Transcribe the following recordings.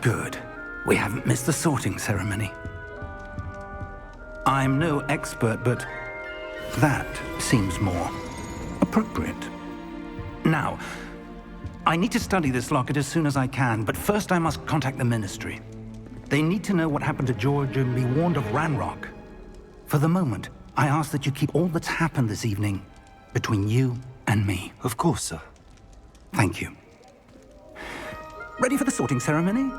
Good. We haven't missed the sorting ceremony. I'm no expert, but that seems more appropriate. Now, I need to study this locket as soon as I can, but first I must contact the Ministry. They need to know what happened to George and be warned of Ranrock. For the moment, I ask that you keep all that's happened this evening between you and me. Of course, sir. Thank you. Ready for the sorting ceremony?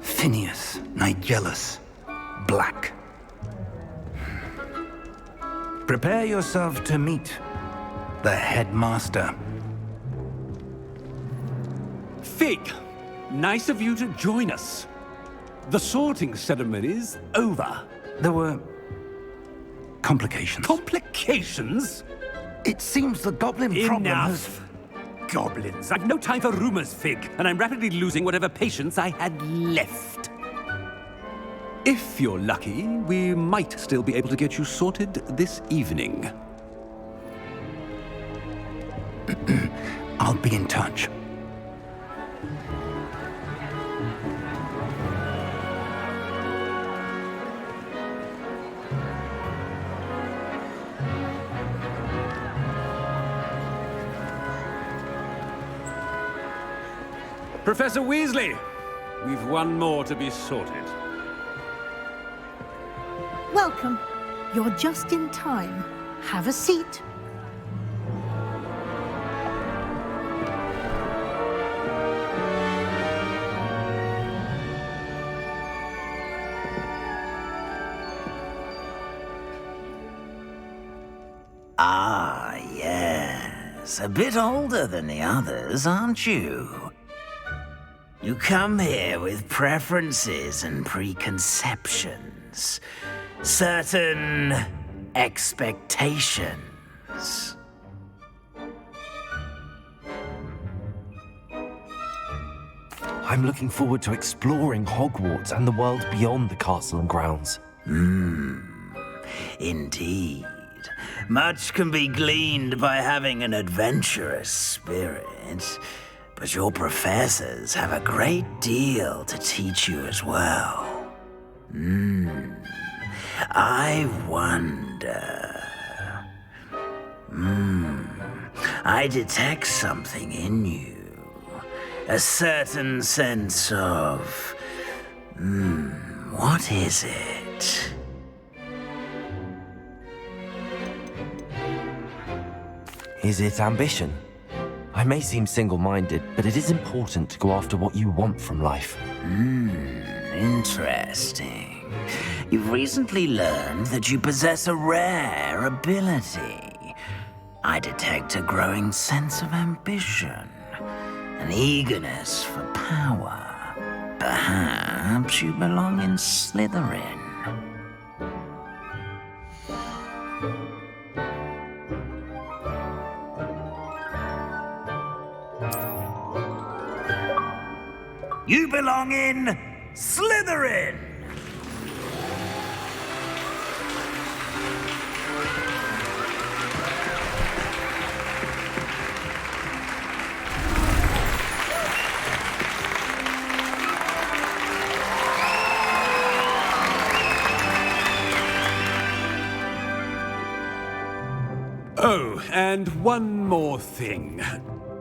Phineas, Nigellus, Black. Prepare yourself to meet the headmaster. Fig, nice of you to join us. The sorting ceremony's over. There were complications. Complications? It seems the goblin problem has... Enough! Goblins. I've no time for rumors, Fig, and I'm rapidly losing whatever patience I had left. If you're lucky, we might still be able to get you sorted this evening. I'll be in touch. Professor Weasley, we've one more to be sorted. Welcome. You're just in time. Have a seat. Ah, yes. A bit older than the others, aren't you? You come here with preferences and preconceptions. Certain expectations. I'm looking forward to exploring Hogwarts and the world beyond the castle and grounds. Indeed. Much can be gleaned by having an adventurous spirit, but your professors have a great deal to teach you as well. I wonder... I detect something in you. A certain sense of... what is it? Is it ambition? I may seem single-minded, but it is important to go after what you want from life. Interesting. You've recently learned that you possess a rare ability. I detect a growing sense of ambition, an eagerness for power. Perhaps you belong in Slytherin. You belong in Slytherin! Oh, and one more thing.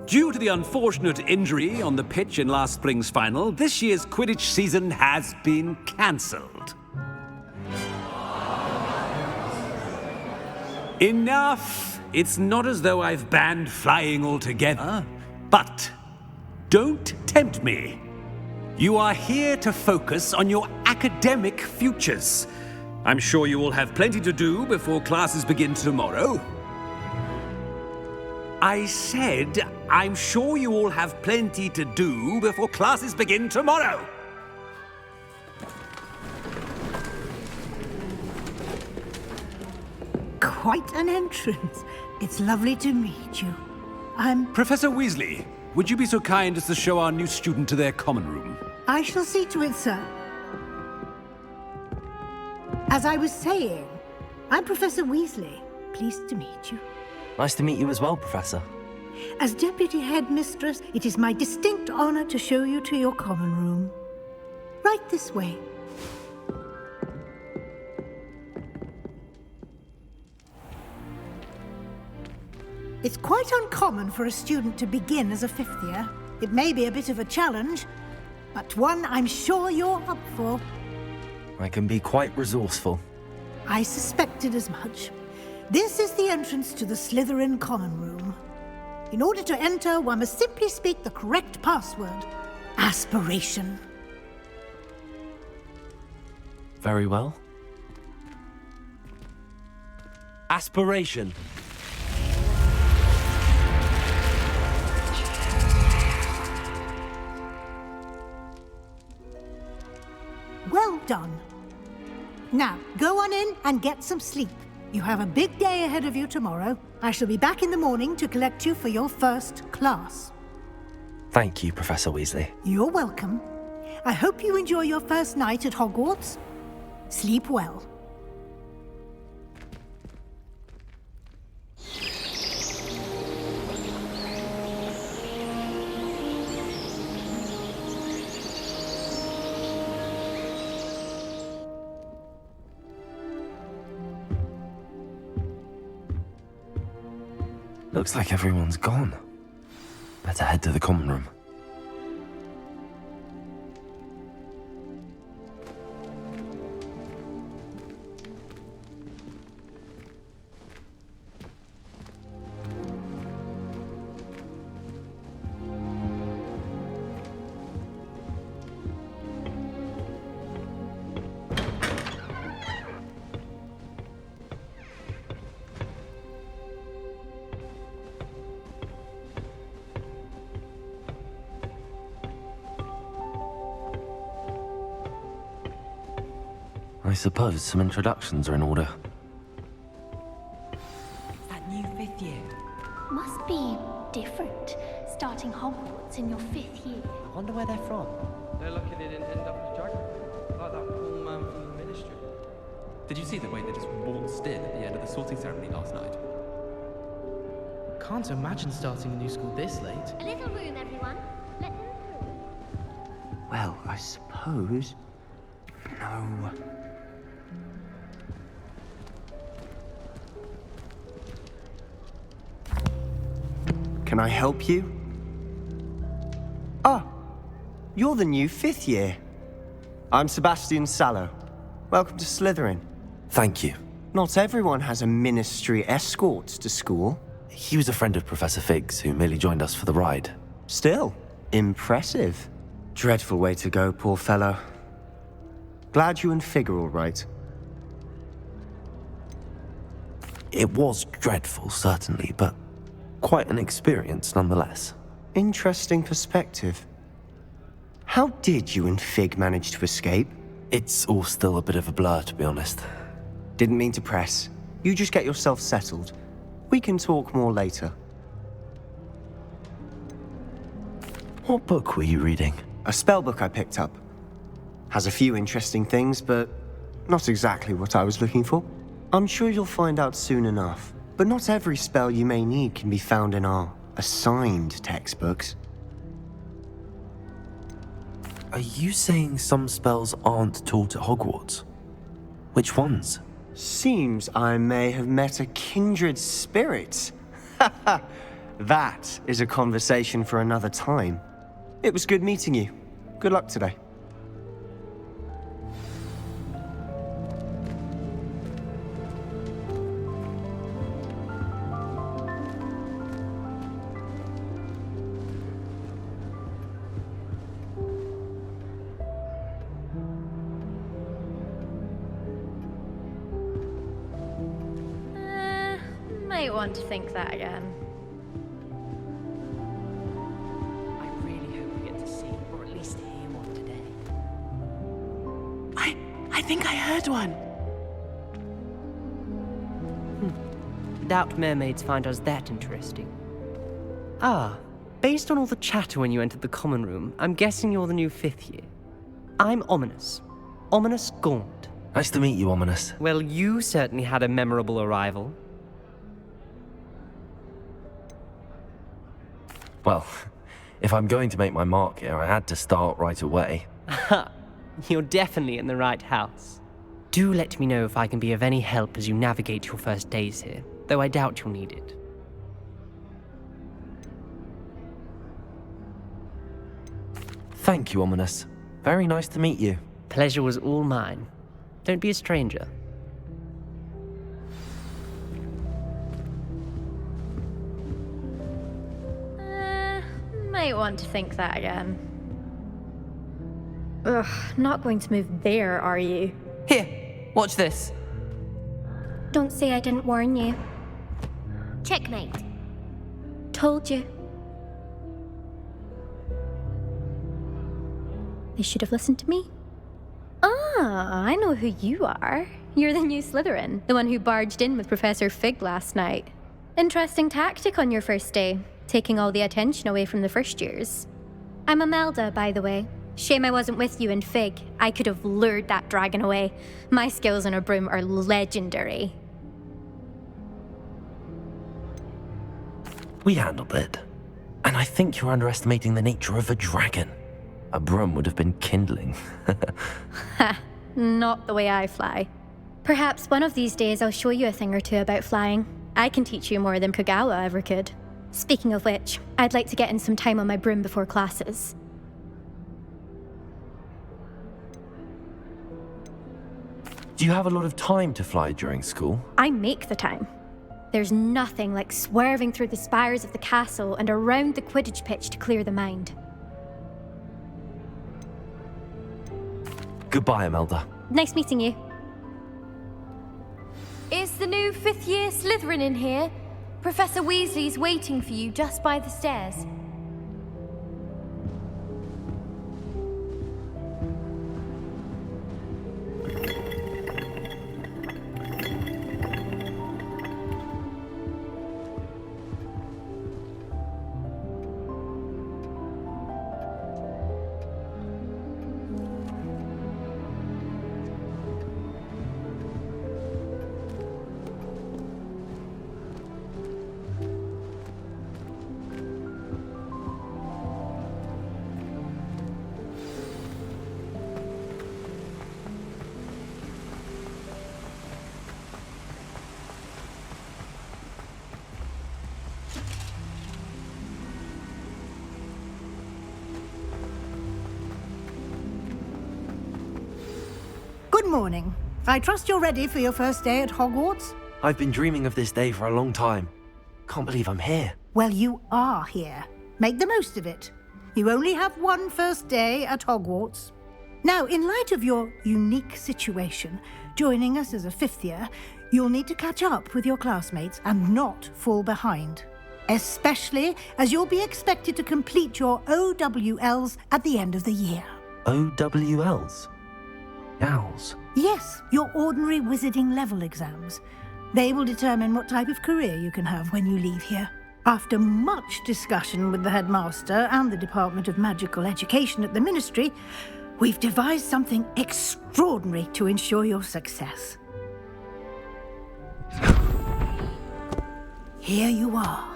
Due to the unfortunate injury on the pitch in last spring's final, this year's Quidditch season has been cancelled. Enough! It's not as though I've banned flying altogether, but don't tempt me. You are here to focus on your academic futures. I'm sure you will have plenty to do before classes begin tomorrow. I said, I'm sure you all have plenty to do before classes begin tomorrow. Quite an entrance. It's lovely to meet you. Professor Weasley, would you be so kind as to show our new student to their common room? I shall see to it, sir. As I was saying, I'm Professor Weasley. Pleased to meet you. Nice to meet you as well, Professor. As Deputy Headmistress, it is my distinct honor to show you to your common room. Right this way. It's quite uncommon for a student to begin as a fifth year. It may be a bit of a challenge, but one I'm sure you're up for. I can be quite resourceful. I suspected as much. This is the entrance to the Slytherin common room. In order to enter, one must simply speak the correct password. Aspiration. Very well. Aspiration. Well done. Now, go on in and get some sleep. You have a big day ahead of you tomorrow. I shall be back in the morning to collect you for your first class. Thank you, Professor Weasley. You're welcome. I hope you enjoy your first night at Hogwarts. Sleep well. Looks like everyone's gone. Better head to the common room. I suppose some introductions are in order. That new fifth year. Must be different, starting Hogwarts in your fifth year. I wonder where they're from. They're lucky they didn't end up as geography, like that poor man from the ministry. Did you see the way they just waltzed in at the end of the sorting ceremony last night? Can't imagine starting a new school this late. A little room, everyone. Let them through. Well, I suppose... No... Can I help you? Ah, you're the new fifth year. I'm Sebastian Sallow. Welcome to Slytherin. Thank you. Not everyone has a ministry escort to school. He was a friend of Professor Fig's who merely joined us for the ride. Still, impressive. Dreadful way to go, poor fellow. Glad you and Fig are all right. It was dreadful, certainly, but quite an experience nonetheless. Interesting perspective. How did you and Fig manage to escape? It's all still a bit of a blur, to be honest. Didn't mean to press. You just get yourself settled. We can talk more later. What book were you reading? A spell book I picked up. Has a few interesting things, but not exactly what I was looking for. I'm sure you'll find out soon enough. But not every spell you may need can be found in our assigned textbooks. Are you saying some spells aren't taught at Hogwarts? Which ones? Seems I may have met a kindred spirit. That is a conversation for another time. It was good meeting you. Good luck today. Might want to think that again. I really hope we get to see, or at least hear one today. I think I heard one. Doubt mermaids find us that interesting. Ah, based on all the chatter when you entered the common room, I'm guessing you're the new 5th year. I'm Ominous. Ominous Gaunt. Nice to meet you, Ominous. Well, you certainly had a memorable arrival. Well, if I'm going to make my mark here, I had to start right away. Ha! You're definitely in the right house. Do let me know if I can be of any help as you navigate your first days here, though I doubt you'll need it. Thank you, Ominous. Very nice to meet you. Pleasure was all mine. Don't be a stranger. Might want to think that again. Ugh, not going to move there, are you? Here, watch this. Don't say I didn't warn you. Checkmate. Told you. They should have listened to me. Ah, I know who you are. You're the new Slytherin, the one who barged in with Professor Fig last night. Interesting tactic on your first day, taking all the attention away from the first years. I'm Imelda, by the way. Shame I wasn't with you in Fig. I could have lured that dragon away. My skills on a broom are legendary. We handled it. And I think you're underestimating the nature of a dragon. A broom would have been kindling. Ha, not the way I fly. Perhaps one of these days I'll show you a thing or two about flying. I can teach you more than Kogawa ever could. Speaking of which, I'd like to get in some time on my broom before classes. Do you have a lot of time to fly during school? I make the time. There's nothing like swerving through the spires of the castle and around the Quidditch pitch to clear the mind. Goodbye, Imelda. Nice meeting you. Is the new 5th year Slytherin in here? Professor Weasley's waiting for you just by the stairs. Good morning. I trust you're ready for your first day at Hogwarts? I've been dreaming of this day for a long time. Can't believe I'm here. Well, you are here. Make the most of it. You only have one first day at Hogwarts. Now, in light of your unique situation, joining us as a 5th year, you'll need to catch up with your classmates and not fall behind. Especially as you'll be expected to complete your OWLs at the end of the year. OWLs? Owls? Yes, your ordinary wizarding level exams. They will determine what type of career you can have when you leave here. After much discussion with the headmaster and the Department of Magical Education at the Ministry, we've devised something extraordinary to ensure your success. Here you are.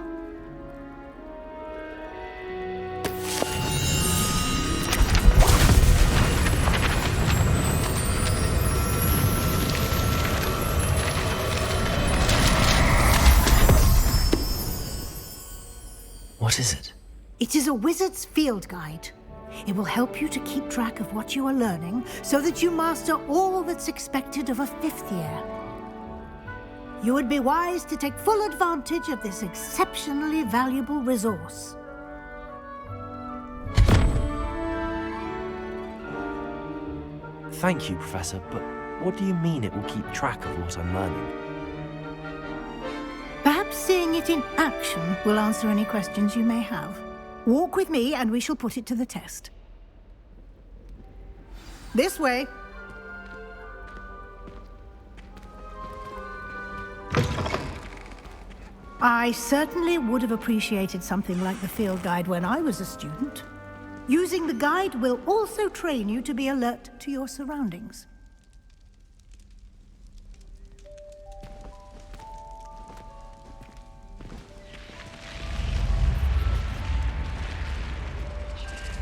What is it? It is a wizard's field guide. It will help you to keep track of what you are learning so that you master all that's expected of a 5th year. You would be wise to take full advantage of this exceptionally valuable resource. Thank you, Professor, but what do you mean it will keep track of what I'm learning? Perhaps seeing it in action will answer any questions you may have. Walk with me and we shall put it to the test. This way. I certainly would have appreciated something like the field guide when I was a student. Using the guide will also train you to be alert to your surroundings.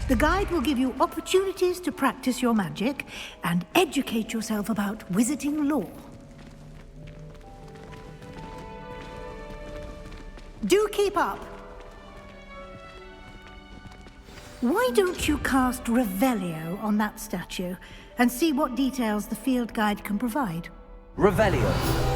The guide will give you opportunities to practice your magic and educate yourself about wizarding lore. Do keep up! Why don't you cast Revelio on that statue and see what details the field guide can provide? Revelio.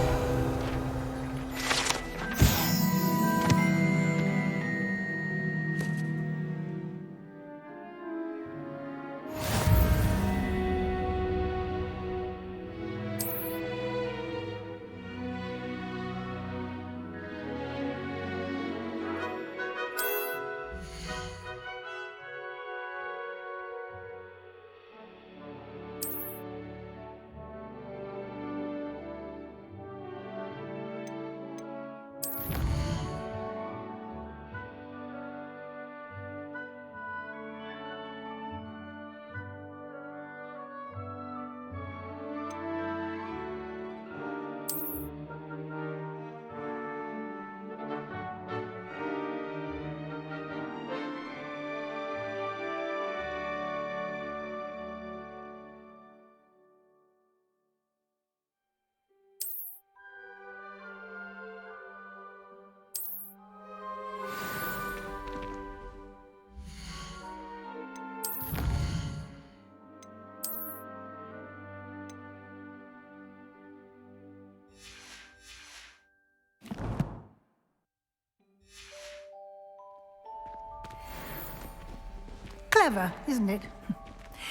Clever, isn't it?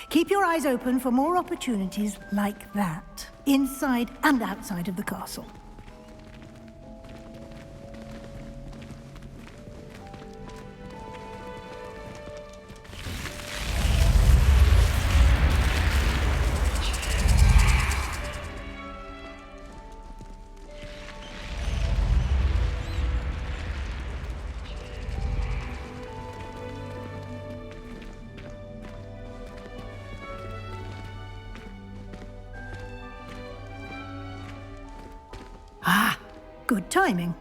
Keep your eyes open for more opportunities like that, inside and outside of the castle. Good timing.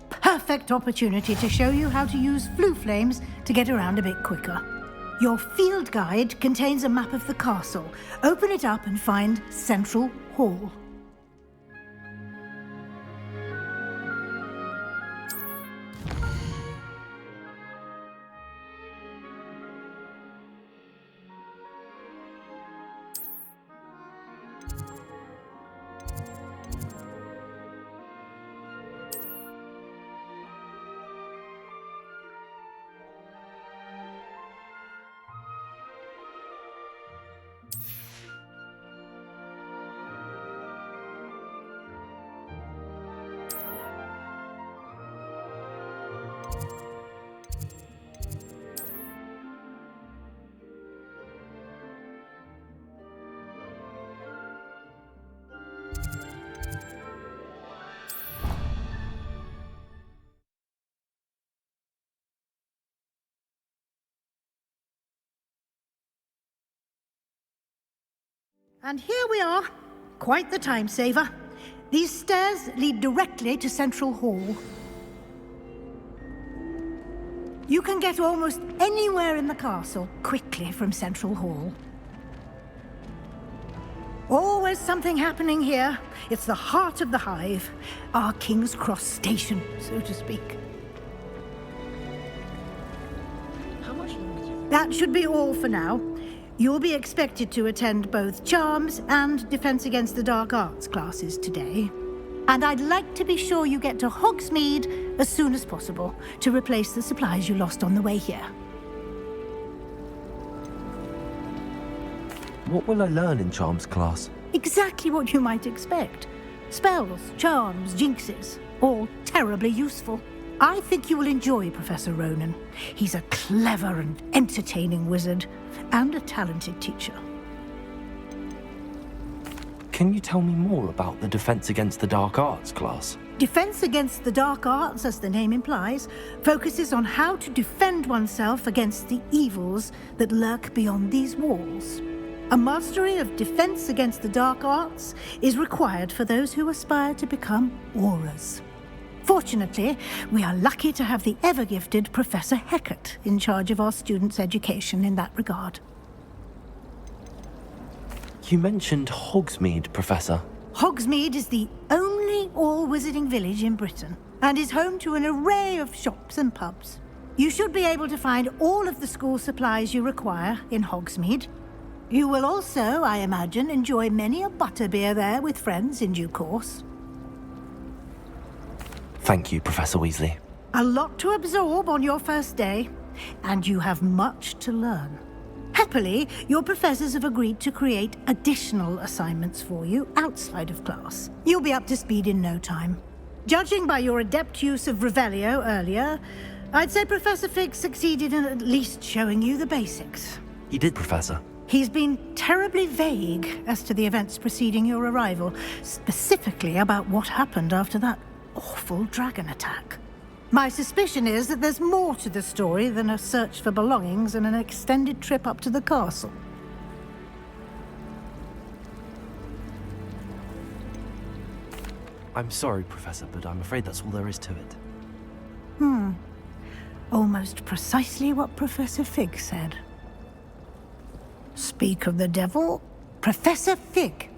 Perfect opportunity to show you how to use flue flames to get around a bit quicker. Your field guide contains a map of the castle. Open it up and find Central Hall. And here we are. Quite the time saver. These stairs lead directly to Central Hall. You can get almost anywhere in the castle quickly from Central Hall. Always something happening here. It's the heart of the hive, our King's Cross station, so to speak. How much longer do you think? That should be all for now. You'll be expected to attend both Charms and Defense Against the Dark Arts classes today. And I'd like to be sure you get to Hogsmeade as soon as possible to replace the supplies you lost on the way here. What will I learn in Charms class? Exactly what you might expect. Spells, charms, jinxes, all terribly useful. I think you will enjoy Professor Ronan. He's a clever and entertaining wizard, and a talented teacher. Can you tell me more about the Defense Against the Dark Arts class? Defense Against the Dark Arts, as the name implies, focuses on how to defend oneself against the evils that lurk beyond these walls. A mastery of Defense Against the Dark Arts is required for those who aspire to become Aurors. Fortunately, we are lucky to have the ever-gifted Professor Hecat in charge of our students' education in that regard. You mentioned Hogsmeade, Professor. Hogsmeade is the only all-wizarding village in Britain and is home to an array of shops and pubs. You should be able to find all of the school supplies you require in Hogsmeade. You will also, I imagine, enjoy many a butterbeer there with friends in due course. Thank you, Professor Weasley. A lot to absorb on your first day, and you have much to learn. Happily, your professors have agreed to create additional assignments for you outside of class. You'll be up to speed in no time. Judging by your adept use of Revelio earlier, I'd say Professor Fig succeeded in at least showing you the basics. He did, Professor. He's been terribly vague as to the events preceding your arrival, specifically about what happened after that awful dragon attack. My suspicion is that there's more to the story than a search for belongings and an extended trip up to the castle. I'm sorry, Professor, but I'm afraid that's all there is to it. Almost precisely what Professor Fig said. Speak of the devil, Professor Fig.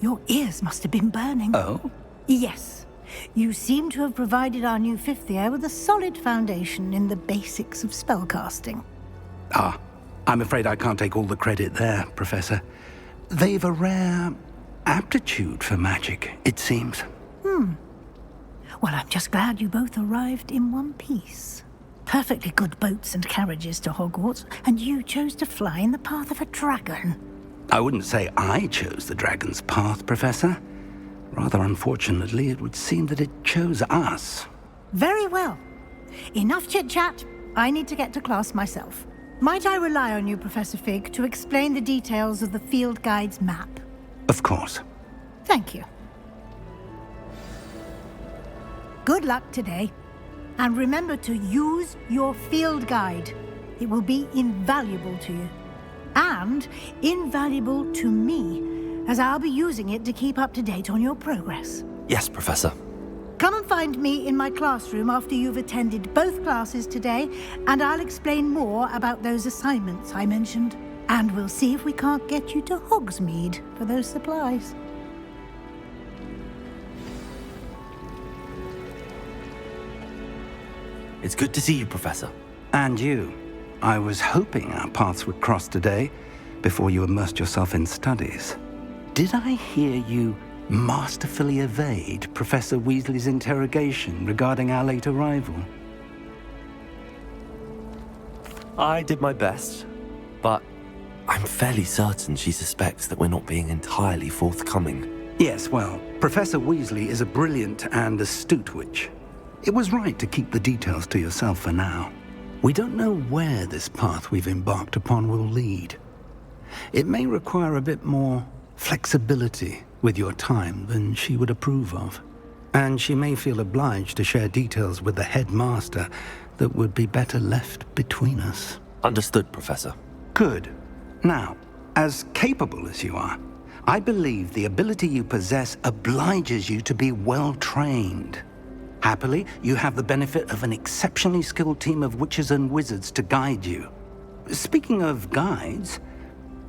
Your ears must have been burning. Oh? Yes. You seem to have provided our new fifth year with a solid foundation in the basics of spellcasting. Ah, I'm afraid I can't take all the credit there, Professor. They've a rare aptitude for magic, it seems. Well, I'm just glad you both arrived in one piece. Perfectly good boats and carriages to Hogwarts, and you chose to fly in the path of a dragon. I wouldn't say I chose the dragon's path, Professor. Rather unfortunately, it would seem that it chose us. Very well. Enough chit-chat. I need to get to class myself. Might I rely on you, Professor Fig, to explain the details of the field guide's map? Of course. Thank you. Good luck today. And remember to use your field guide. It will be invaluable to you. And invaluable to me, as I'll be using it to keep up to date on your progress. Yes, Professor. Come and find me in my classroom after you've attended both classes today, and I'll explain more about those assignments I mentioned. And we'll see if we can't get you to Hogsmeade for those supplies. It's good to see you, Professor. And you. I was hoping our paths would cross today, before you immersed yourself in studies. Did I hear you masterfully evade Professor Weasley's interrogation regarding our late arrival? I did my best, but I'm fairly certain she suspects that we're not being entirely forthcoming. Yes, well, Professor Weasley is a brilliant and astute witch. It was right to keep the details to yourself for now. We don't know where this path we've embarked upon will lead. It may require a bit more flexibility with your time than she would approve of. And she may feel obliged to share details with the headmaster that would be better left between us. Understood, Professor. Good. Now, as capable as you are, I believe the ability you possess obliges you to be well trained. Happily, you have the benefit of an exceptionally skilled team of witches and wizards to guide you. Speaking of guides,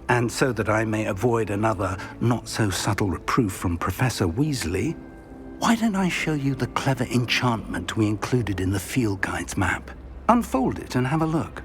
and so that I may avoid another not-so-subtle reproof from Professor Weasley, why don't I show you the clever enchantment we included in the field guide's map? Unfold it and have a look.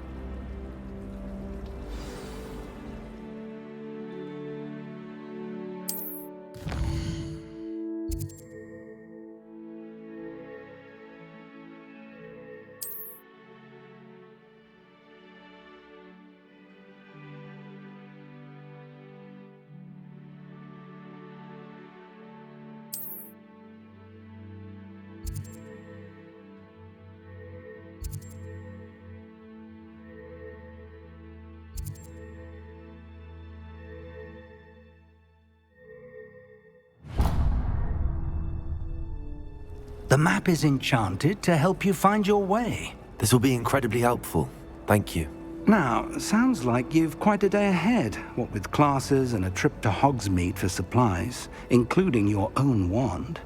The map is enchanted to help you find your way. This will be incredibly helpful. Thank you. Now, sounds like you've quite a day ahead, what with classes and a trip to Hogsmeade for supplies, including your own wand.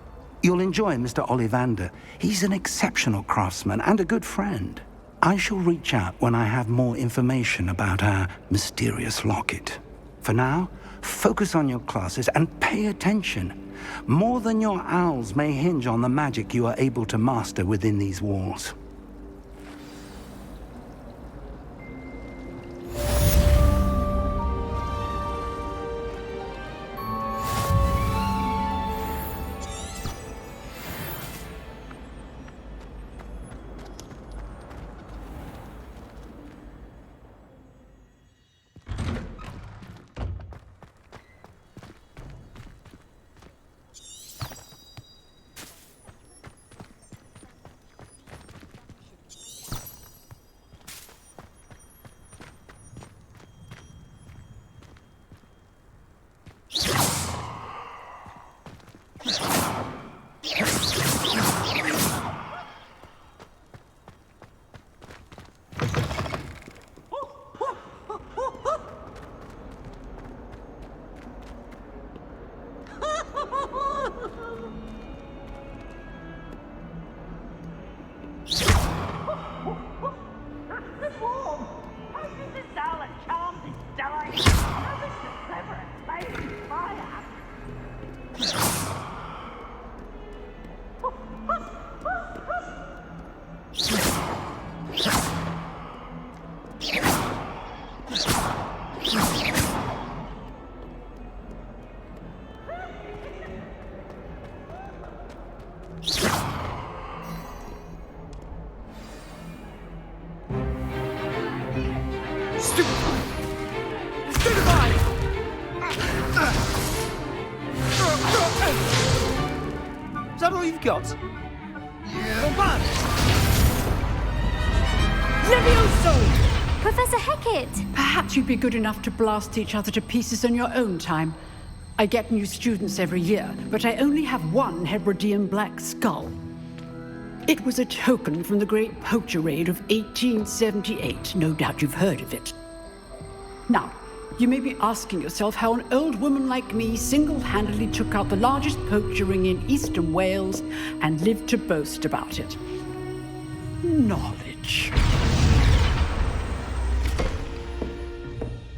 You'll enjoy Mr. Ollivander. He's an exceptional craftsman and a good friend. I shall reach out when I have more information about our mysterious locket. For now, focus on your classes and pay attention. More than your owls may hinge on the magic you are able to master within these walls. Is that all you've got? Levioso! Professor Hecat! Perhaps you'd be good enough to blast each other to pieces in your own time. I get new students every year, but I only have one Hebridean black skull. It was a token from the Great Poacher Raid of 1878. No doubt you've heard of it. Now, you may be asking yourself how an old woman like me single-handedly took out the largest poacher ring in eastern Wales and lived to boast about it. Knowledge.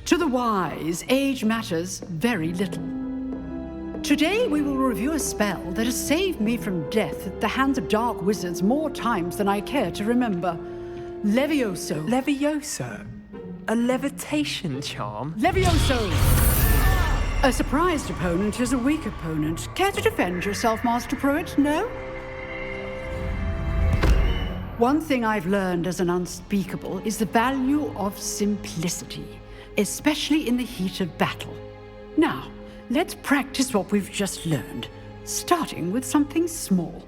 To the wise, age matters very little. Today we will review a spell that has saved me from death at the hands of dark wizards more times than I care to remember. Levioso. Levioso? A levitation charm? Levioso! A surprised opponent is a weak opponent. Care to defend yourself, Master Pruitt? No? One thing I've learned as an unspeakable is the value of simplicity, especially in the heat of battle. Now, let's practice what we've just learned, starting with something small.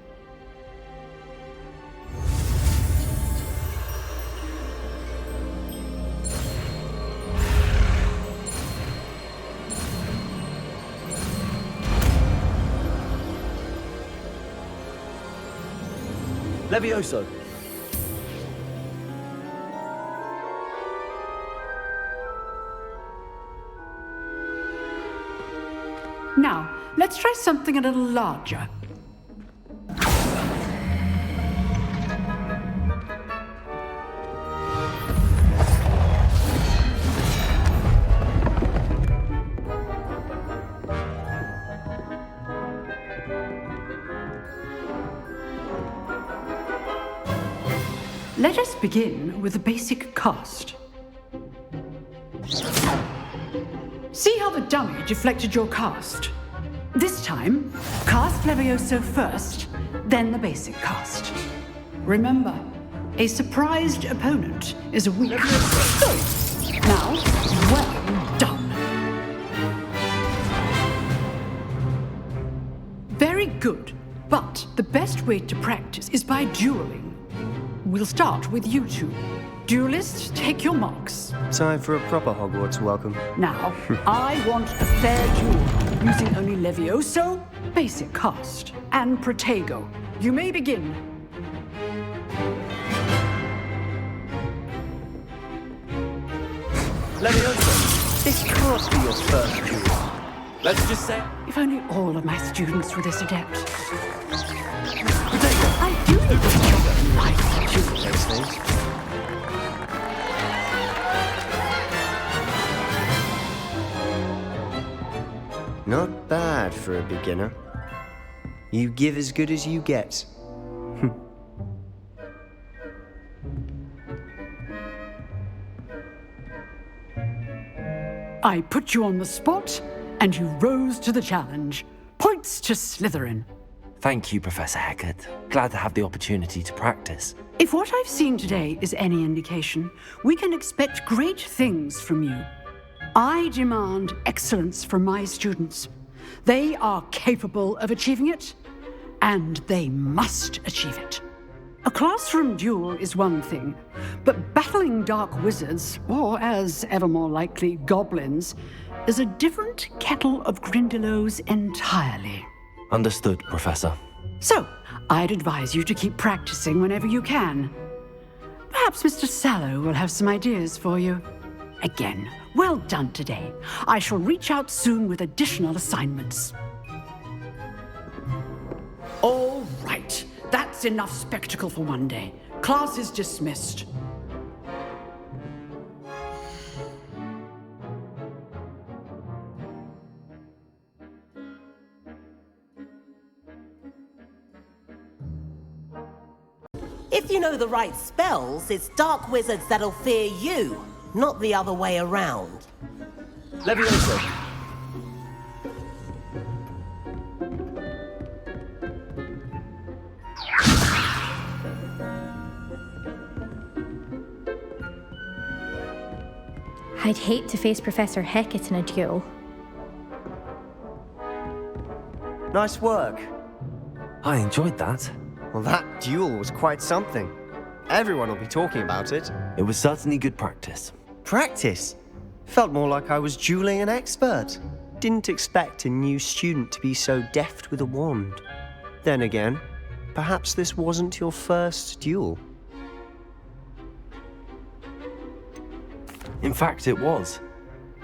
Levioso! Now, let's try something a little larger. Let us begin with the basic cast. See how the dummy deflected your cast? This time, cast Levioso first, then the basic cast. Remember, a surprised opponent is a weak... Now, well done. Very good, but the best way to practice is by dueling. We'll start with you two. Duelists, take your marks. Time for a proper Hogwarts welcome. Now, I want a fair duel, using only Levioso, basic cast, and Protego. You may begin. Leviosa, this can't be your first duel. Let's just say... If only all of my students were this adept. I do think it's nice duel those days. Not bad for a beginner. You give as good as you get. I put you on the spot, and you rose to the challenge. Points to Slytherin. Thank you, Professor Hecat. Glad to have the opportunity to practice. If what I've seen today is any indication, we can expect great things from you. I demand excellence from my students. They are capable of achieving it, and they must achieve it. A classroom duel is one thing, but battling dark wizards, or as ever more likely, goblins, is a different kettle of Grindylows entirely. Understood, Professor. So, I'd advise you to keep practicing whenever you can. Perhaps Mr. Sallow will have some ideas for you. Again, well done today. I shall reach out soon with additional assignments. All right. That's enough spectacle for one day. Class is dismissed. If you know the right spells, it's dark wizards that'll fear you, not the other way around. Leviosa. I'd hate to face Professor Hecat in a duel. Nice work. I enjoyed that. Well, that duel was quite something. Everyone will be talking about it. It was certainly good practice. Practice? Felt more like I was dueling an expert. Didn't expect a new student to be so deft with a wand. Then again, perhaps this wasn't your first duel. In fact, it was.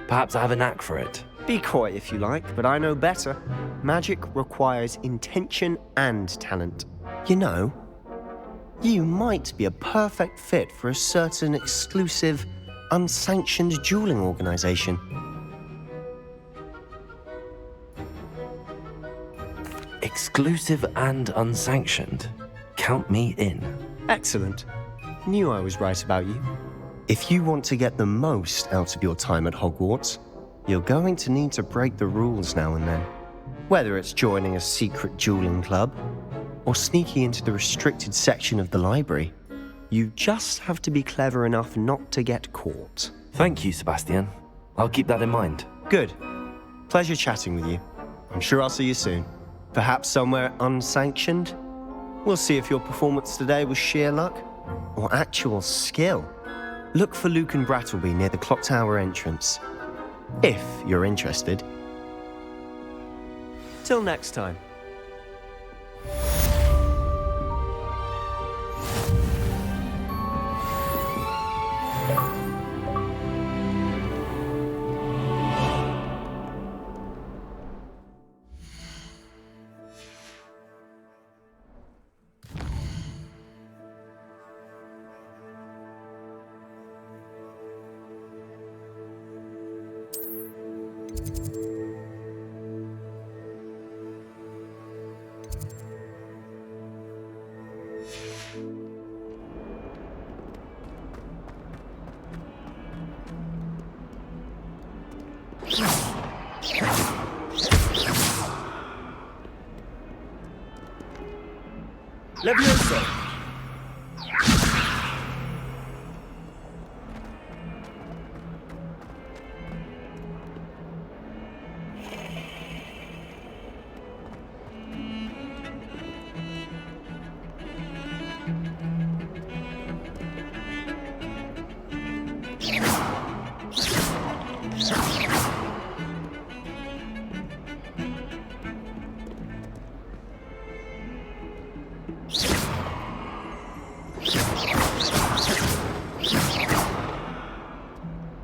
Perhaps I have a knack for it. Be coy if you like, but I know better. Magic requires intention and talent. You know, you might be a perfect fit for a certain exclusive, unsanctioned dueling organization. Exclusive and unsanctioned. Count me in. Excellent. Knew I was right about you. If you want to get the most out of your time at Hogwarts, you're going to need to break the rules now and then. Whether it's joining a secret dueling club, or sneaking into the restricted section of the library, you just have to be clever enough not to get caught. Thank you, Sebastian. I'll keep that in mind. Good. Pleasure chatting with you. I'm sure I'll see you soon. Perhaps somewhere unsanctioned? We'll see if your performance today was sheer luck or actual skill. Look for Luke and Brattleby near the clock tower entrance, if you're interested. Till next time. Leviosa!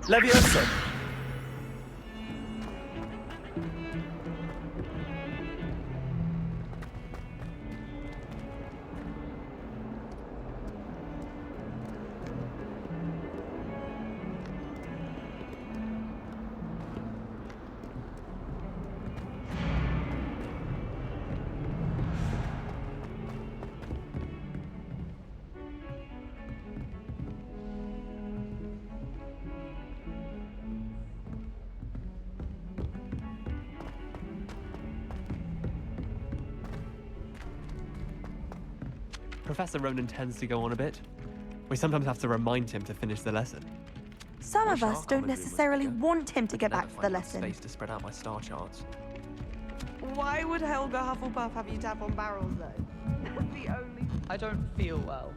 Levioso! Professor Ronan tends to go on a bit. We sometimes have to remind him to finish the lesson. Some of us don't necessarily want him to get back to the lesson. Space to spread out my star charts. Why would Helga Hufflepuff have you tap on barrels, though? The only... I don't feel well.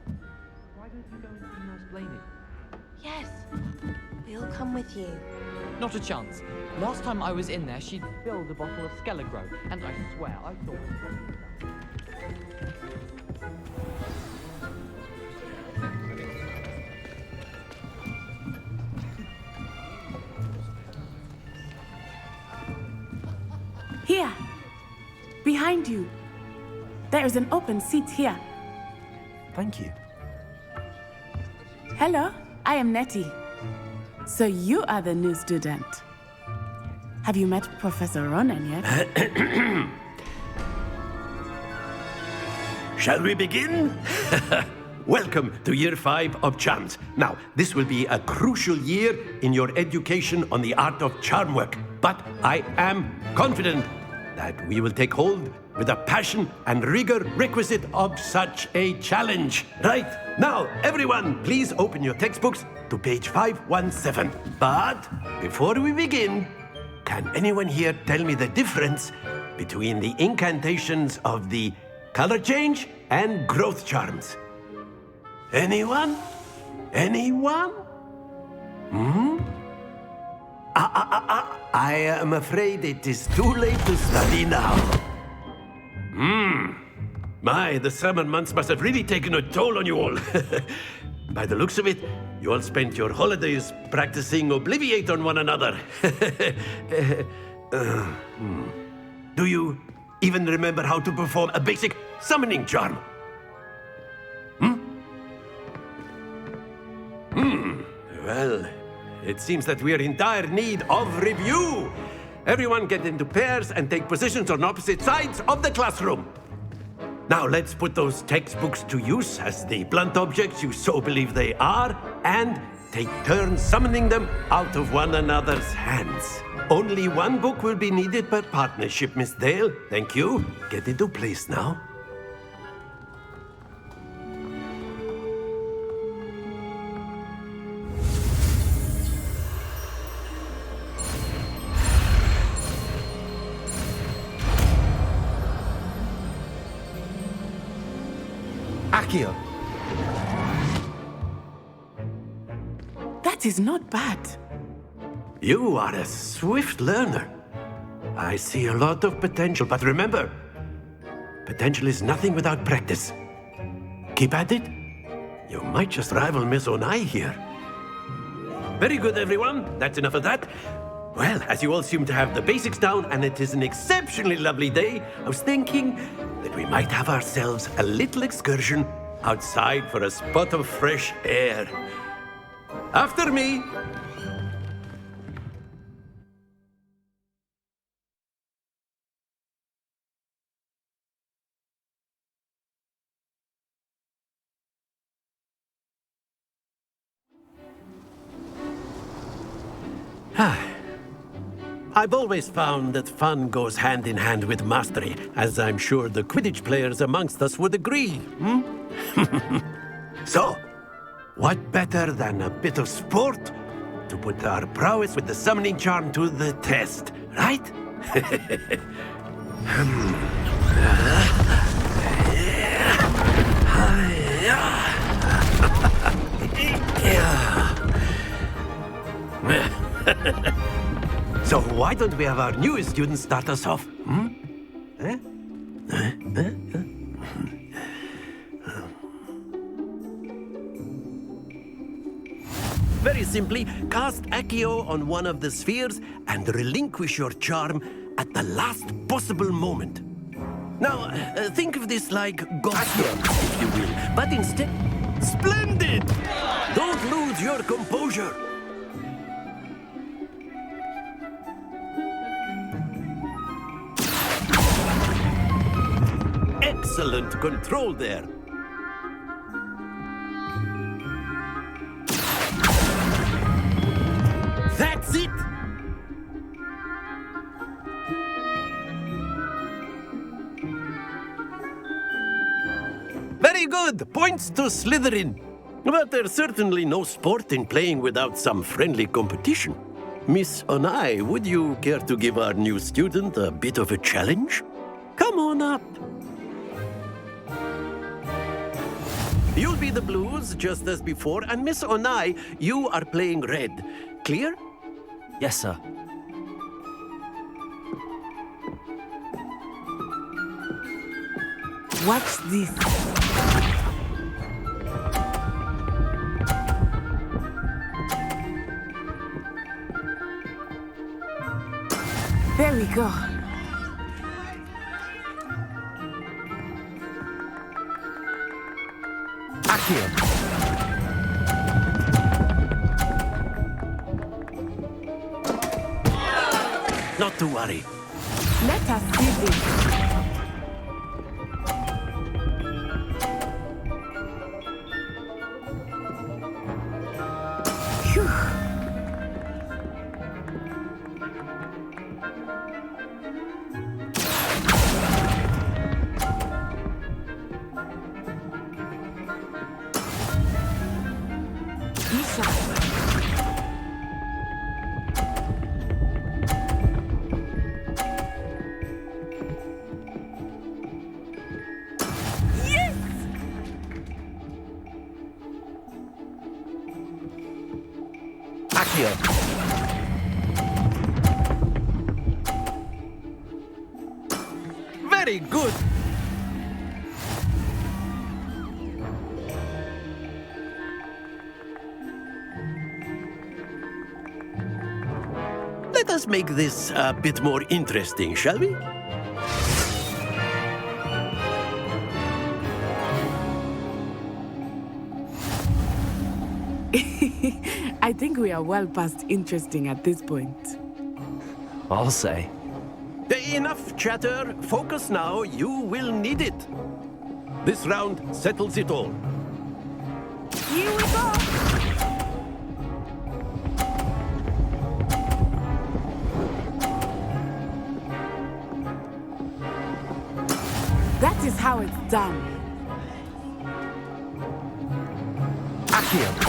Why don't you go and see Nurse Blaney? Yes, we'll come with you. Not a chance. Last time I was in there, she'd filled a bottle of Skelegro, and I swear I thought it was... Here, behind you. There is an open seat here. Thank you. Hello, I am Nettie. So you are the new student. Have you met Professor Ronan yet? Shall we begin? Welcome to Year 5 of Charms. Now, this will be a crucial year in your education on the art of charm work. But I am confident that we will take hold with the passion and rigor requisite of such a challenge. Right, now, everyone, please open your textbooks to page 517. But before we begin, can anyone here tell me the difference between the incantations of the color change and growth charms? Anyone? Anyone? I am afraid it is too late to study now. My, the summer months must have really taken a toll on you all. By the looks of it, you all spent your holidays practicing Obliviate on one another. Do you even remember how to perform a basic summoning charm? Well, it seems that we are in dire need of review. Everyone get into pairs and take positions on opposite sides of the classroom. Now let's put those textbooks to use as the blunt objects you so believe they are, and take turns summoning them out of one another's hands. Only one book will be needed per partnership, Miss Dale. Thank you. Get into place now. Accio. That is not bad. You are a swift learner. I see a lot of potential, but remember, potential is nothing without practice. Keep at it. You might just rival Miss Onai here. Very good, everyone. That's enough of that. Well, as you all seem to have the basics down, and it is an exceptionally lovely day, I was thinking that we might have ourselves a little excursion outside for a spot of fresh air. After me. I've always found that fun goes hand in hand with mastery, as I'm sure the Quidditch players amongst us would agree. So, what better than a bit of sport to put our prowess with the summoning charm to the test, right? So why don't we have our newest student start us off? Very simply, cast Accio on one of the spheres and relinquish your charm at the last possible moment. Now, think of this like gobstones, if you will, but instead... Splendid! Don't lose your composure. Excellent control there. That's it! Very good! Points to Slytherin. But there's certainly no sport in playing without some friendly competition. Miss Onai, would you care to give our new student a bit of a challenge? Come on up. You'll be the blues, just as before, and Miss Onai, you are playing red. Clear? Yes, sir. Watch this. There we go. Accio. Not to worry. Let us see this. Accio. Very good. Let us make this a bit more interesting, shall we? I think we are well past interesting at this point. I'll say. Enough chatter. Focus now. You will need it. This round settles it all. Here we go. That is how it's done. Accio.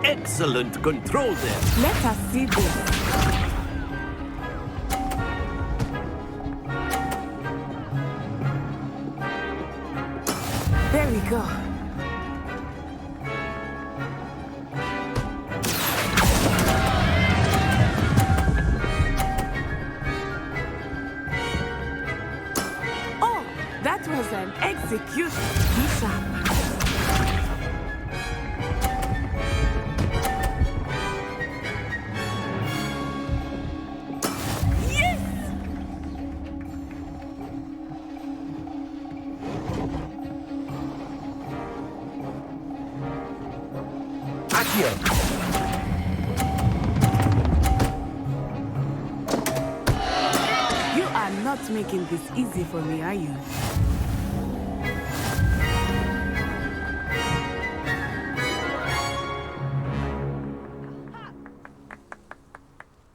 Excellent control there. Let us see this. There we go. Oh, that was an execution. Bishop. You are not making this easy for me, are you?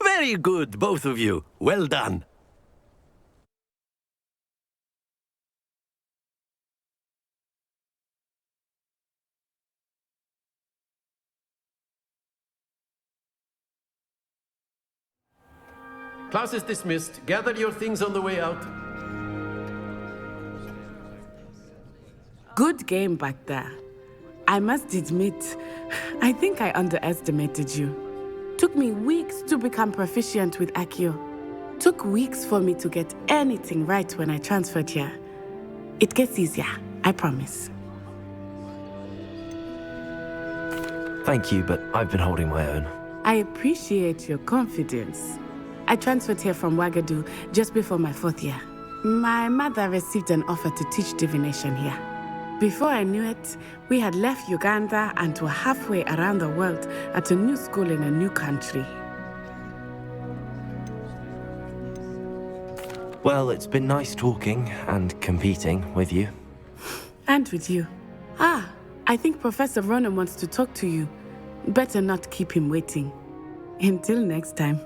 Very good, both of you. Well done. Class is dismissed. Gather your things on the way out. Good game back there. I must admit, I think I underestimated you. Took me weeks to become proficient with Accio. Took weeks for me to get anything right when I transferred here. It gets easier, I promise. Thank you, but I've been holding my own. I appreciate your confidence. I transferred here from Wagadu just before my 4th year. My mother received an offer to teach divination here. Before I knew it, we had left Uganda and were halfway around the world at a new school in a new country. Well, it's been nice talking and competing with you. And with you. Ah, I think Professor Ronan wants to talk to you. Better not keep him waiting. Until next time.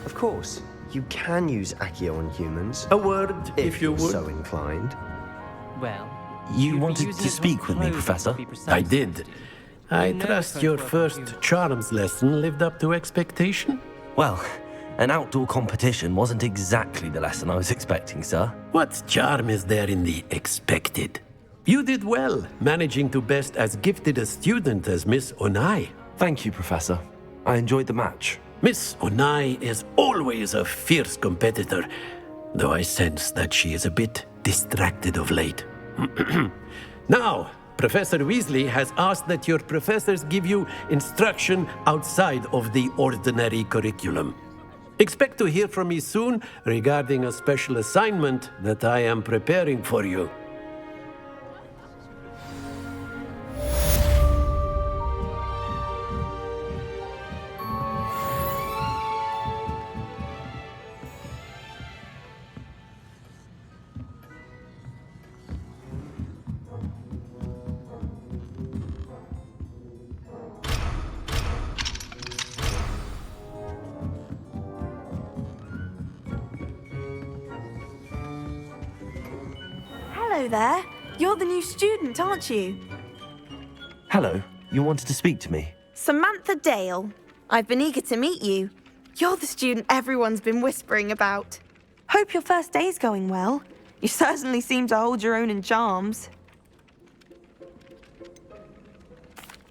Of course, you can use Accio on humans. A word, if you you're would. so inclined. Well, You wanted to speak with me, Professor? I did. I trust your first charms lesson lived up to expectation? Well, an outdoor competition wasn't exactly the lesson I was expecting, sir. What charm is there in the expected? You did well, managing to best as gifted a student as Miss Onai. Thank you, Professor. I enjoyed the match. Miss Onai is always a fierce competitor, though I sense that she is a bit distracted of late. Now, Professor Weasley has asked that your professors give you instruction outside of the ordinary curriculum. Expect to hear from me soon regarding a special assignment that I am preparing for you. Hello there. You're the new student, aren't you? Hello, you wanted to speak to me? Samantha Dale. I've been eager to meet you. You're the student everyone's been whispering about. Hope your first day's going well. You certainly seem to hold your own in charms.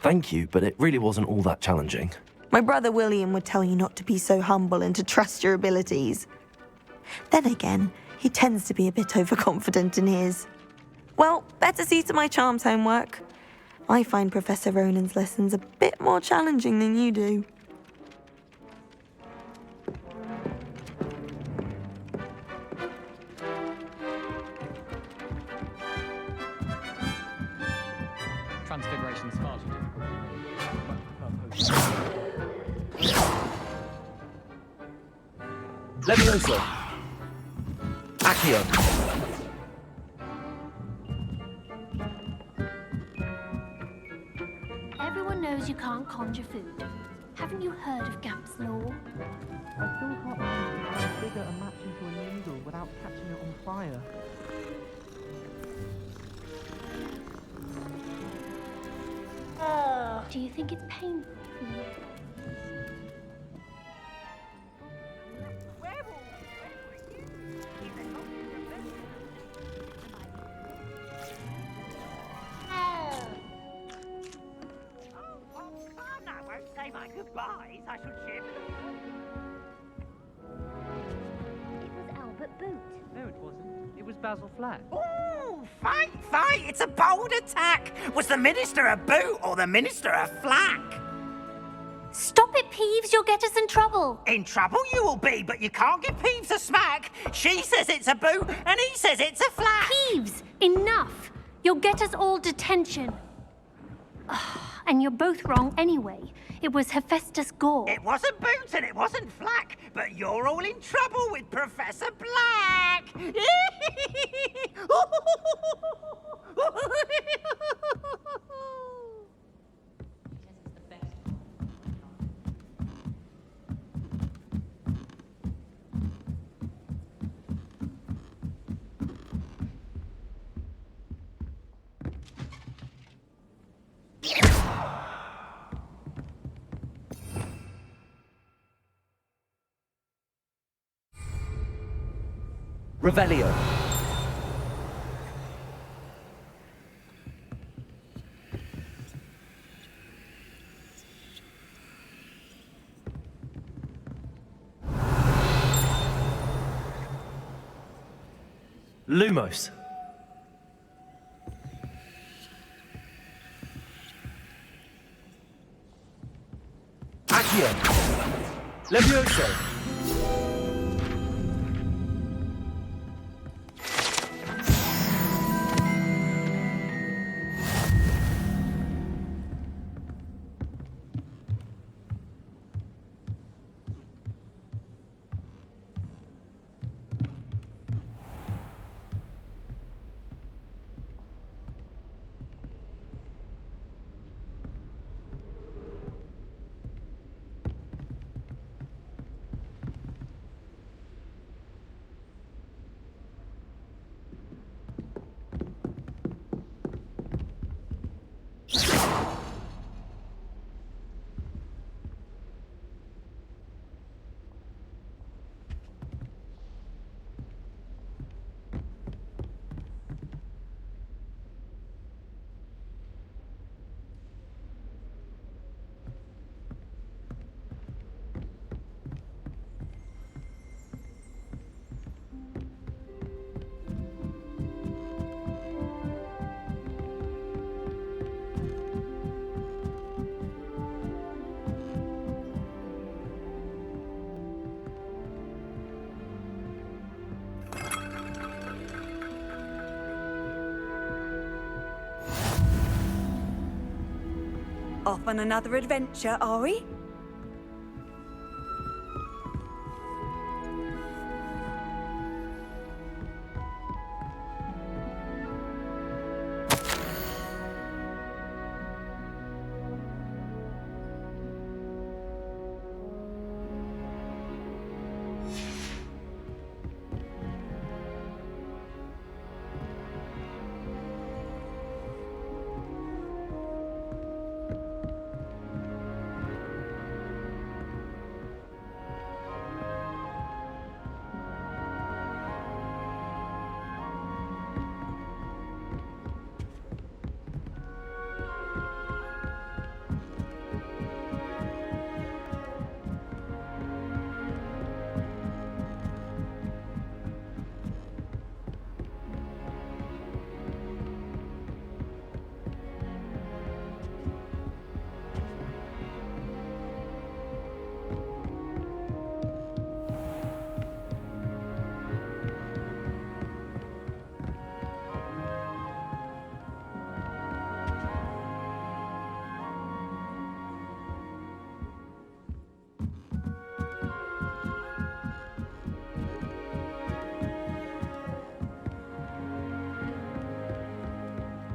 Thank you, but it really wasn't all that challenging. My brother William would tell you not to be so humble and to trust your abilities. Then again, he tends to be a bit overconfident in his. Well, better see to my charms homework. I find Professor Ronan's lessons a bit more challenging than you do. Transfiguration's far too Levioso! Accio! Everyone knows you can't conjure food. Haven't you heard of Gamp's law? I still can't manage to transfigure a match into a needle without catching it on fire. Do you think it's painful for you? Say my goodbyes, I shall ship. It was Albert Boot. No, it wasn't. It was Basil Flack. Ooh, fight! It's a bold attack! Was the Minister a boot or the Minister a flack? Stop it, Peeves, you'll get us in trouble. In trouble you will be, but you can't give Peeves a smack. She says it's a boot and he says it's a flack. Peeves, enough. You'll get us all detention. And you're both wrong anyway. It was Hephaestus Gore. It wasn't boot and it wasn't flack, but you're all in trouble with Professor Black. Revelio. Lumos. Accio. Levioso. Off on another adventure, are we?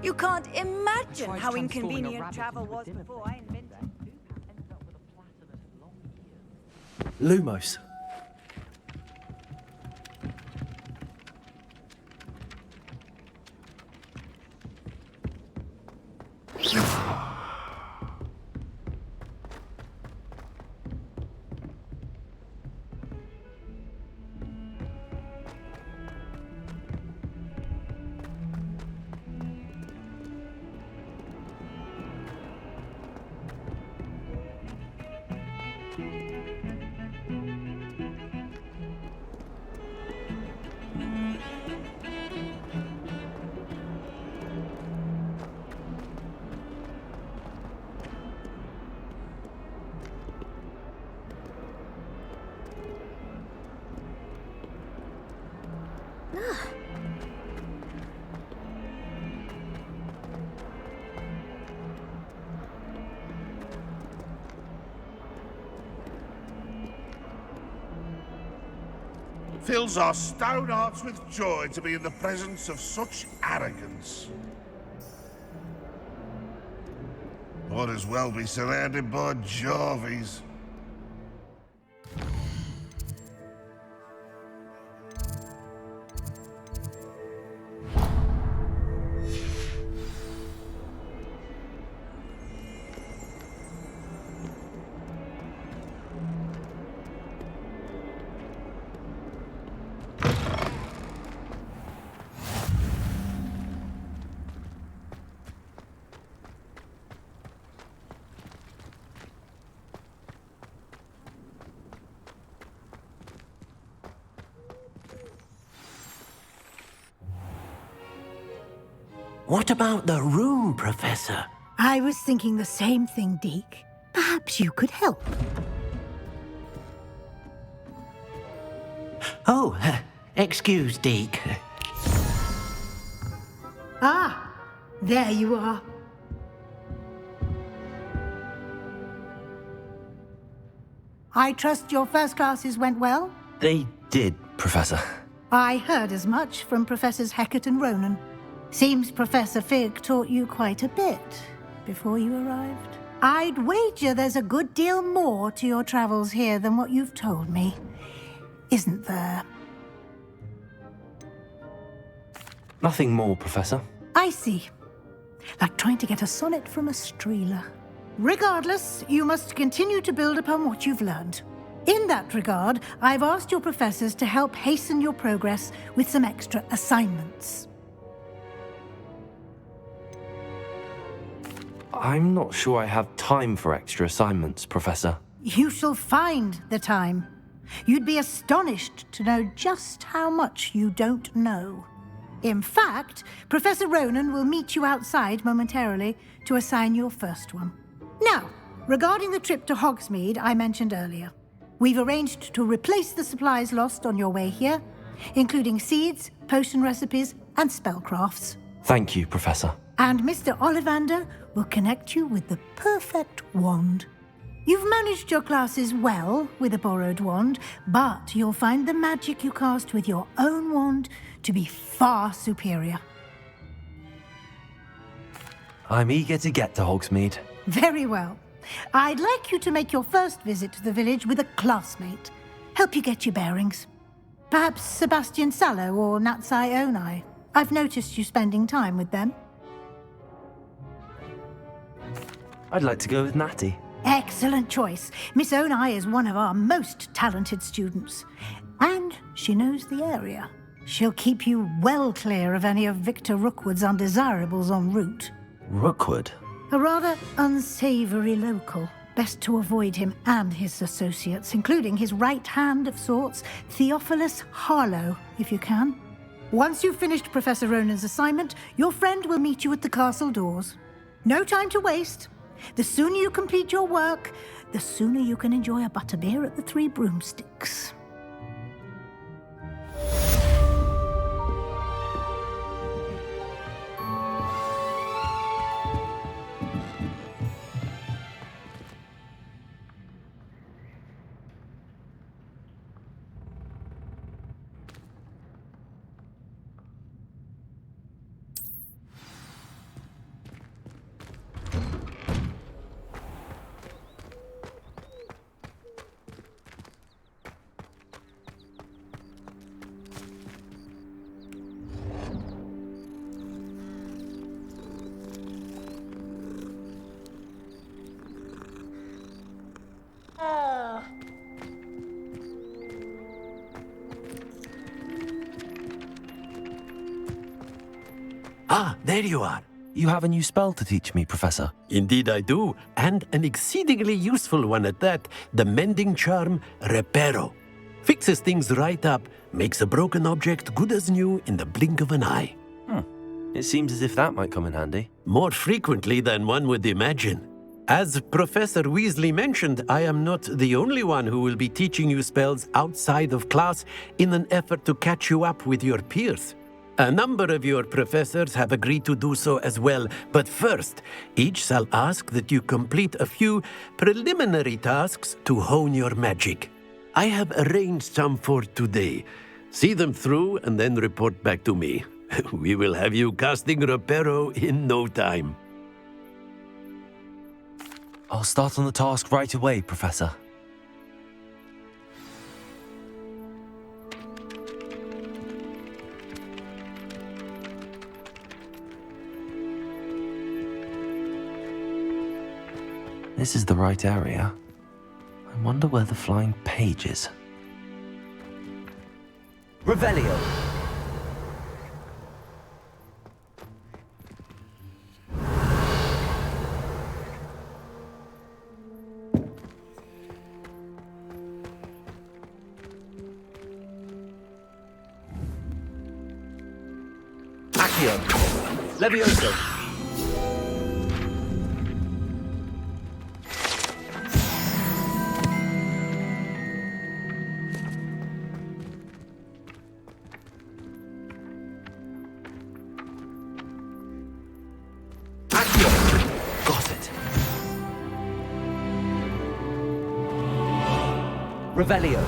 You can't imagine how inconvenient travel was before I invented Lumos. Fills our stout hearts with joy to be in the presence of such arrogance. Might as well be surrounded by Jarvies. What about the room, Professor? I was thinking the same thing, Deke. Perhaps you could help. Oh, excuse, Deke. Ah, there you are. I trust your first classes went well? They did, Professor. I heard as much from Professors Hecat and Ronan. Seems Professor Fig taught you quite a bit before you arrived. I'd wager there's a good deal more to your travels here than what you've told me. Isn't there? Nothing more, Professor. I see. Like trying to get a sonnet from a streeler. Regardless, you must continue to build upon what you've learned. In that regard, I've asked your professors to help hasten your progress with some extra assignments. I'm not sure I have time for extra assignments, Professor. You shall find the time. You'd be astonished to know just how much you don't know. In fact, Professor Ronan will meet you outside momentarily to assign your first one. Now, regarding the trip to Hogsmeade I mentioned earlier, we've arranged to replace the supplies lost on your way here, including seeds, potion recipes, and spellcrafts. Thank you, Professor. And Mr. Ollivander will connect you with the perfect wand. You've managed your classes well with a borrowed wand, but you'll find the magic you cast with your own wand to be far superior. I'm eager to get to Hogsmeade. Very well. I'd like you to make your first visit to the village with a classmate. Help you get your bearings. Perhaps Sebastian Sallow or Natsai Onai. I've noticed you spending time with them. I'd like to go with Natty. Excellent choice. Miss Onai is one of our most talented students. And she knows the area. She'll keep you well clear of any of Victor Rookwood's undesirables en route. Rookwood? A rather unsavory local. Best to avoid him and his associates, including his right hand of sorts, Theophilus Harlow, if you can. Once you've finished Professor Ronan's assignment, your friend will meet you at the castle doors. No time to waste. The sooner you complete your work, the sooner you can enjoy a butterbeer at the Three Broomsticks. Ah, there you are. You have a new spell to teach me, Professor. Indeed I do, and an exceedingly useful one at that, the mending charm Reparo. Fixes things right up, makes a broken object good as new in the blink of an eye. It seems as if that might come in handy. More frequently than one would imagine. As Professor Weasley mentioned, I am not the only one who will be teaching you spells outside of class in an effort to catch you up with your peers. A number of your professors have agreed to do so as well, but first, each shall ask that you complete a few preliminary tasks to hone your magic. I have arranged some for today. See them through and then report back to me. We will have you casting Reparo in no time. I'll start on the task right away, Professor. This is the right area. I wonder where the flying page is. Revelio! Accio! Levioso! Got it. Revelio.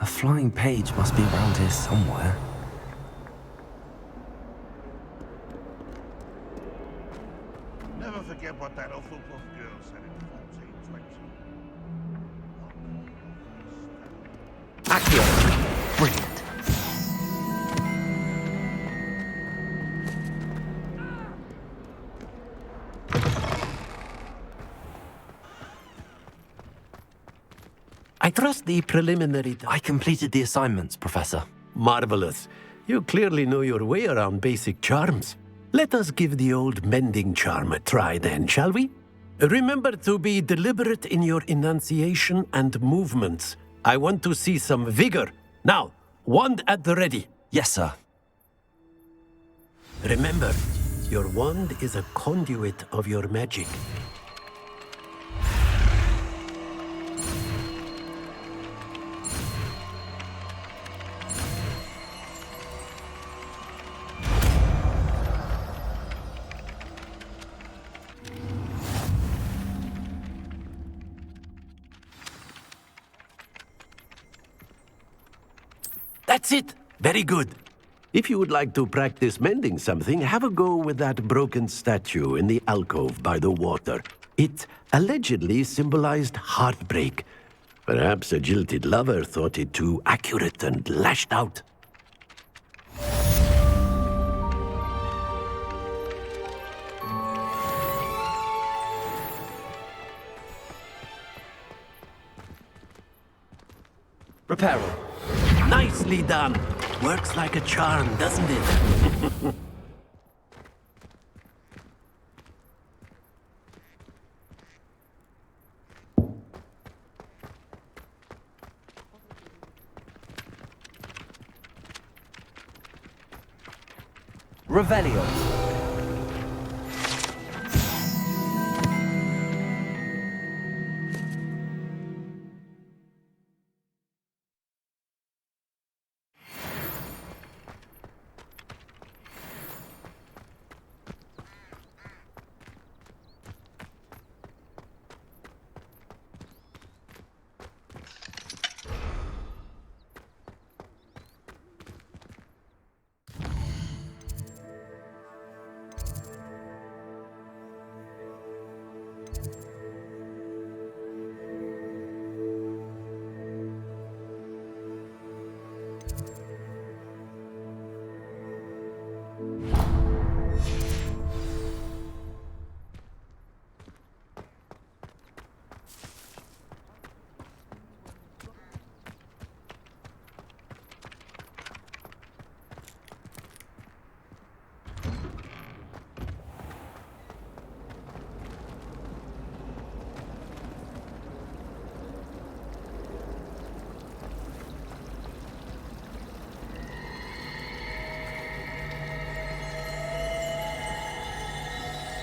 A flying page must be around here somewhere. Never forget what that Hufflepuff girl said in 1420. Accio. Brilliant. I trust the preliminary... I completed the assignments, Professor. Marvelous. You clearly know your way around basic charms. Let us give the old mending charm a try then, shall we? Remember to be deliberate in your enunciation and movements. I want to see some vigor. Now, wand at the ready. Yes, sir. Remember, your wand is a conduit of your magic. That's it! Very good. If you would like to practice mending something, have a go with that broken statue in the alcove by the water. It allegedly symbolized heartbreak. Perhaps a jilted lover thought it too accurate and lashed out. Reparo. Nicely done. Works like a charm, doesn't it? Revelio.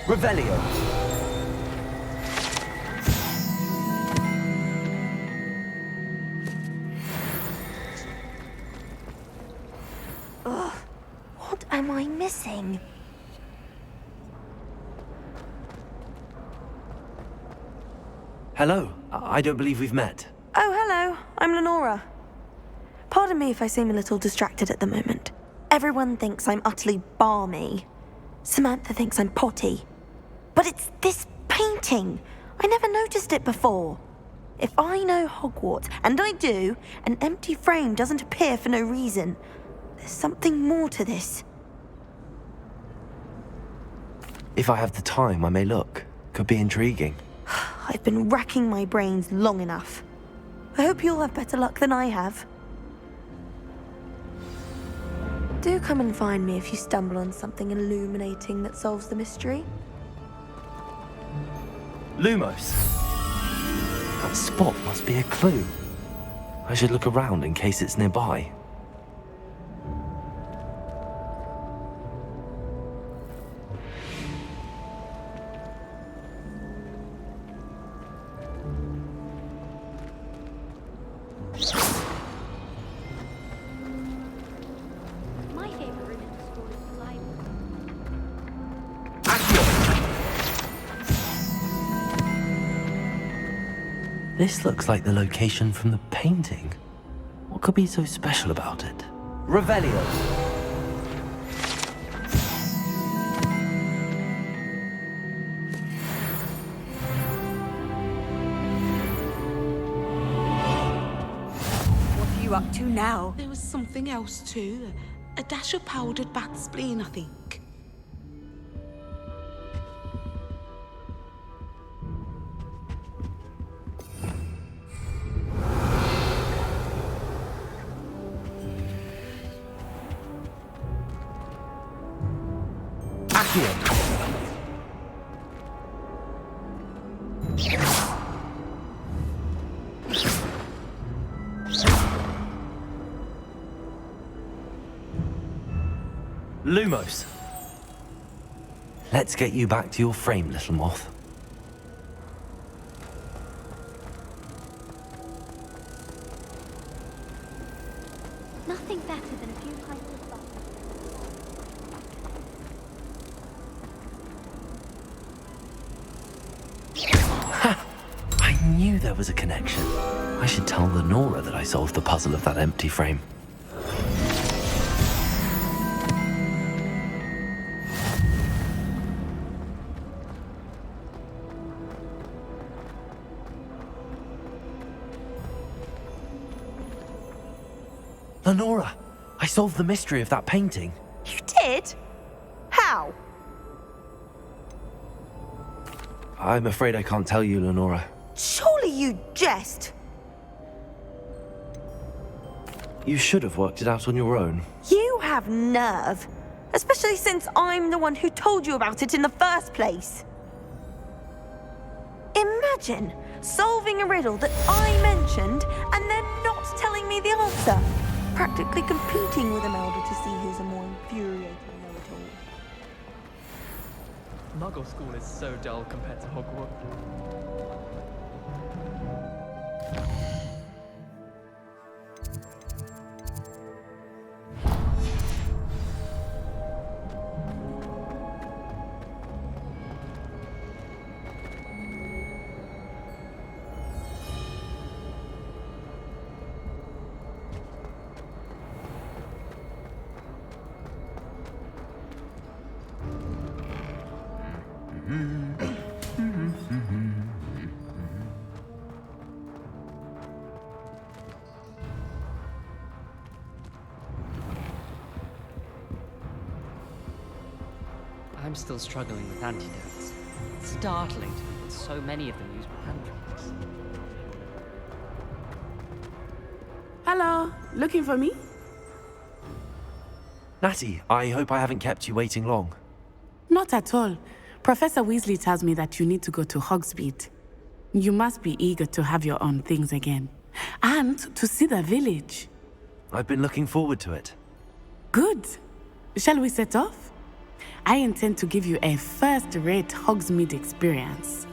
Revelio. Ugh, what am I missing? Hello. I don't believe we've met. Oh, hello. I'm Lenora. Pardon me if I seem a little distracted at the moment. Everyone thinks I'm utterly balmy. Samantha thinks I'm potty. But it's this painting. I never noticed it before. If I know Hogwarts, and I do, an empty frame doesn't appear for no reason. There's something more to this. If I have the time, I may look. Could be intriguing. I've been racking my brains long enough. I hope you'll have better luck than I have. Do come and find me if you stumble on something illuminating that solves the mystery. Lumos. That spot must be a clue. I should look around in case it's nearby. My favorite room in the school is the library. This looks like the location from the painting. What could be so special about it? Revelio. What are you up to now? There was something else too. A dash of powdered bat spleen, I think. Lumos. Let's get you back to your frame, little moth. Nothing better than a few pints of fun. I knew there was a connection. I should tell Lenora that I solved the puzzle of that empty frame. Lenora, I solved the mystery of that painting. You did? How? I'm afraid I can't tell you, Lenora. Surely you jest. You should have worked it out on your own. You have nerve. Especially since I'm the one who told you about it in the first place. Imagine solving a riddle that I mentioned and then not telling me the answer. Practically competing with Imelda to see who's a more infuriating know-it-all. Muggle school is so dull compared to Hogwarts. I'm still struggling with antidotes. It's startling to me that so many of them use hand tricks. Hello, looking for me? Natty, I hope I haven't kept you waiting long. Not at all. Professor Weasley tells me that you need to go to Hogsmeade. You must be eager to have your own things again. And to see the village. I've been looking forward to it. Good. Shall we set off? I intend to give you a first-rate Hogsmeade experience.